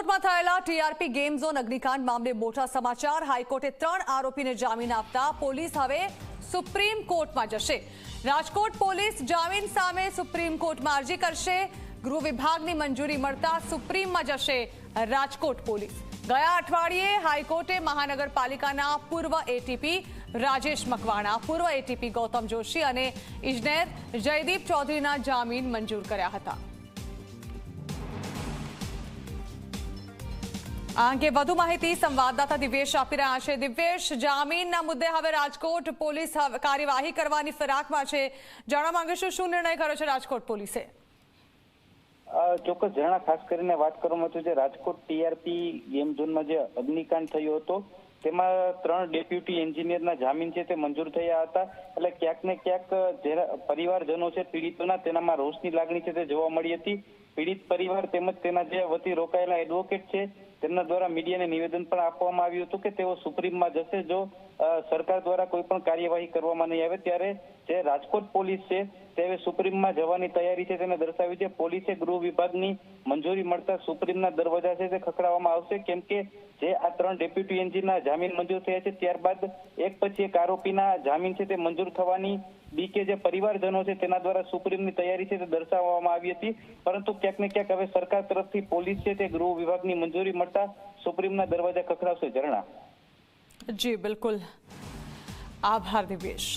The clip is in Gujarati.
રાજકોટમાં થયેલા ટીઆરપી ગેમ ઝોન અગ્નિકાંડ મામલે મોટા સમાચાર। હાઈકોર્ટે 3 આરોપીને જામીન આપતા પોલીસ હવે સુપ્રીમ કોર્ટમાં જશે। રાજકોટ પોલીસ જામીન સામે સુપ્રીમ કોર્ટમાં અરજી કરશે। ગૃહ વિભાગની મંજૂરી મળતા સુપ્રીમમાં જશે રાજકોટ પોલીસ। ગયા અઠવાડિયે હાઈકોર્ટે મહાનગરપાલિકાના પૂર્વ એટીપી રાજેશ મકવાણા, પૂર્વ એટીપી ગૌતમ જોશી અને ઇજનેર જયદીપ ચૌધરીના જામીન મંજૂર કર્યા હતા। આ અંગે વધુ માહિતી સંવાદદાતા દિવ્યેશ આપી રહ્યા છે। દિવ્યેશ, જામીનના મુદ્દે હવે રાજકોટ પોલીસ કાર્યવાહી કરવાની ફિરાકમાં છે। જાણવા માંગીશું શું નિર્ણય કર્યો છે રાજકોટ પોલીસે? ચોક્કસ જણા, ખાસ કરીને વાત કરવામાં તો જે રાજકોટ ટીઆરપી ગેમ ઝોનમાં જે અગ્નિકાંડ થયો હતો તેમાં 3 ડેપ્યુટી એન્જિનિયરના જામીન છે તે મંજૂર થયા હતા। એટલે ક્યાંક ને ક્યાંક જે પરિવારજનો છે પીડિતોના, તેનામાં રોષની લાગણી છે તે જોવા મળી હતી। પીડિત પરિવાર તેમજ તેના જે વતી રોકાયેલા એડવોકેટ છે તેમના દ્વારા મીડિયાને નિવેદન પણ આપવામાં આવ્યું હતું કે તેઓ સુપ્રીમમાં જશે જો સરકાર દ્વારા કોઈ પણ કાર્યવાહી કરવામાં નહીં આવે। ત્યારે જે રાજકોટ પોલીસ છે તે સુપ્રીમમાં જવાની તૈયારી છે તેને દર્શાવી છે। પોલીસે ગૃહ વિભાગની મંજૂરી મળતા સુપ્રીમના દરવાજા છે તે ખખડાવવામાં આવશે, કેમ કે જે આ 3 ડેપ્યુટી એન્જિનના જામીન મંજૂર થયા છે ત્યારબાદ એક પછી એક આરોપીના જામીન છે તે મંજૂર થવાની બીકે જે પરિવારજનો છે તેના દ્વારા સુપ્રીમની તૈયારી છે તે દર્શાવવામાં આવી હતી। પરંતુ ક્યાંક ને ક્યાંક હવે સરકાર તરફથી પોલીસ છે તે ગૃહ વિભાગની મંજૂરી મળતા સુપ્રીમના દરવાજા ખખડાવશે। ઝરણા જી બિલકુલ, આભાર દિવ્યેશ।